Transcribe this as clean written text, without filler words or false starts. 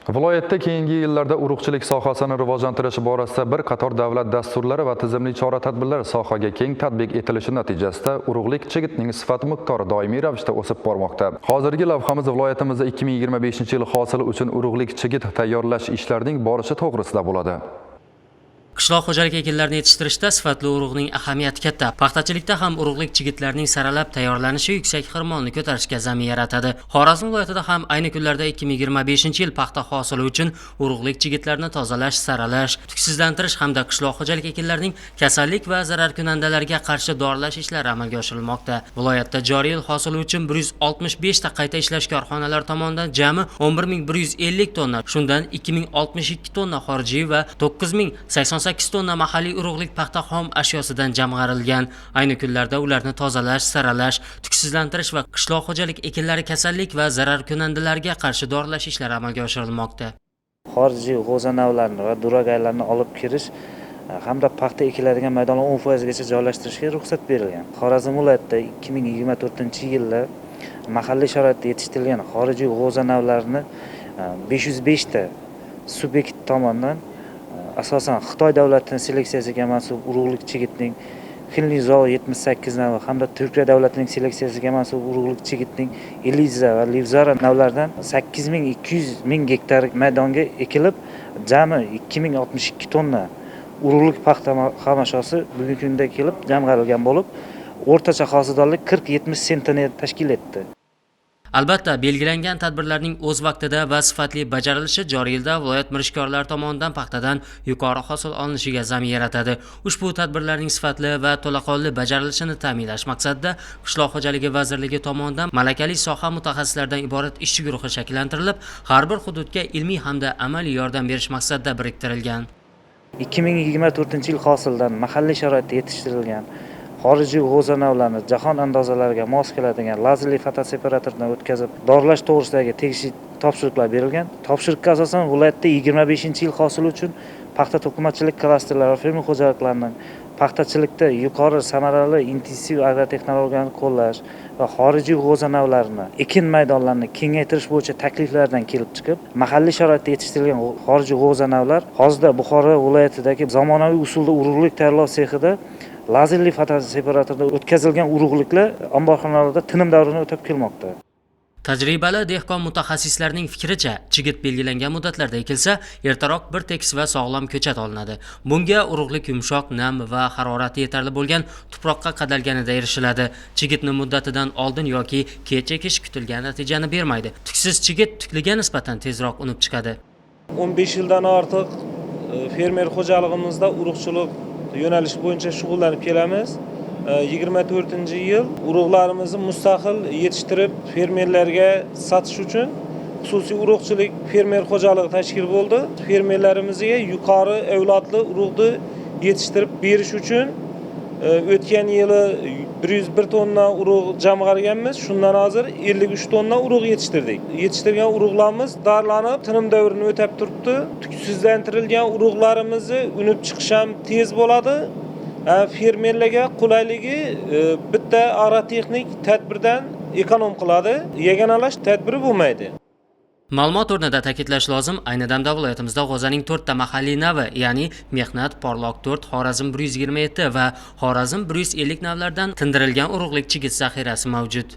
Viloyatda keyingi yillarda urug'chilik sohasini rivojlantirish borasida bir qator davlat dasturlari va tizimli chora-tadbirlar sohaga keng tatbiq etilishi natijasida urug'lik chigitning sifat miqdori doimiy ravishda o'sib bormoqda. Hozirgi lavhamiz viloyatimizda 2025-yil hosili uchun urug'lik chigit tayyorlash ishlarining borishi to'g'risida bo'ladi. Qishloq xo'jaligi ekinlarini yetishtirishda sifatli urug'ning ahamiyati katta. Paxtachilikda ham urug'lik chigitlarning saralab tayyorlanishi yuksak xirmonni ko'tarishga zamin yaratadi. Xorazm viloyatida ham ayni kunlarda 2025-yil paxta hosili uchun urug'lik chigitlarni tozalash, saralash, tuksizlantirish hamda qishloq xo'jaligi ekinlarining kasallik va zararkunandalarga qarshi doralash ishlari amalga oshirilmoqda. Viloyatda joriy yil hosili uchun 165 ta qayta ishlash korxonalari tomonidan jami 11150 tonna, shundan 2062 tonna xorijiy va 9088 tonna mahalliy urug'lik paxta xom ashyosidan jamg'arilgan. Ayni kunlarda ularni tozalash, saralash, tuksizlantirish va qishloq xo'jalik ekinlari kasallik va zararkunandalarga qarshi doralash ishlari amalga oshirilmoqda. Xorijiy g'o'zanavlarni va duragaylarni olib kirish hamda paxta ekiladigan maydonlar 10% gacha joylashtirishga ruxsat berilgan. Xorazm viloyatida 2024-yilda mahalliy sharoitda yetishtirilgan xorijiy g'o'zanavlarni 505 ta subyekt tomonidan asosan Xitoy davlatining seleksiyasiga mansub urug'lik chigitning Xinlizo 78 navi hamda Turkiya davlatining seleksiyasiga mansub urug'lik chigitning Eliza va Livzara navlaridan 8200 ming gektar maydonga ekilib, jami 2062 tonna urug'lik paxta xom ashyosi bugungi kunda kelib jamg'arilgan bo'lib, o'rtacha hosildorlik 40-70 sentner tashkil etdi. Albatta, belgilangan tadbirlarning o'z vaqtida va sifatli bajarilishi joriy yilda viloyat mirishkorlari tomonidan paxtadan yuqori hosil olinishiga zamin yaratadi. Ushbu tadbirlarning sifatli va to'laqonli bajarilishini ta'minlash maqsadida Qishloq xo'jaligi vazirligi tomonidan malakali soha mutaxassislaridan iborat ishchi guruhi shakllantirilib, har bir hududga ilmiy hamda amaliy yordam berish maqsadida biriktirilgan. 2024-yil hosilidan mahalliy sharoitda yetishtirilgan xorijiy g'o'zanavlarni jahon andozalariga mos keladigan lazerli fotoseparatordan o'tkazib doralash to'g'risidagi tegishli topshiriqlar berilgan. Topshiriqqa asosan viloyatda 25-yil hosili uchun paxta to'qimachilik klasterlari va fermer xo'jaliklarining paxtachilikda yuqori samarali intensiv agrotexnologiyani qo'llash va xorijiy g'o'zanavlarni ekin maydonlarini kengaytirish bo'yicha takliflardan kelib chiqib, mahalliy sharoitda yetishtirilgan xorijiy g'o'zanavlar hozirda Buxoro viloyatidagi zamonaviy usulda urug'lik tayyorlash sexida lazerli fotoseparatorda o'tkazilgan urug'liklar omborxonalarda tinim davrini o'tab kelmoqda. Tajribali dehqon mutaxassislarning fikricha, chigit belgilangan muddatlarda ekilsa, ertaroq bir tekis va sog'lom ko'chat olinadi. Bunga urug'lik yumshoq, nam va harorati yetarli bo'lgan tuproqqa qadalganida erishiladi. Chigitni muddatidan oldin yoki kech ekish kutilgan natijani bermaydi. Tuksiz chigit tukliga nisbatan tezroq unib chiqadi. 15 yildan ortiq fermer xo'jaligimizda urug'chilik yo'nalishi bo'yicha shug'ullanib kelamiz. 24-yil urug'larimizni mustaqil yetishtirib fermerlarga satish uchun xususiy urug'chilik fermer xo'jaligi tashkil bo'ldi. Fermerlarimizga yuqori avlodli urug'ni yetishtirib berish uchun o'tgan yili 101 tonna urug' jamg'arganmiz. Shundan hozir 53 tonna urug' yetishtirdik. Yetishtirgan urug'larimiz darlanib, tinim davrini o'tab turibdi. Tuksizlantirilgan urug'larimizni unib chiqish ham tez bo'ladi. Fermerlarga qulayligi bitta agrotexnik tadbirdan ekonom qiladi. Yagonalash tadbiri bo'lmaydi. Ma'lumot o'rnida ta'kidlash lozim, ayni damda viloyatimizda g'o'zaning 4 ta mahalliy navi, ya'ni Mehnat, Porloq 4, Xorazm 127 va Xorazm 150 navlardan tindirilgan urug'lik chigit zaxirasi mavjud.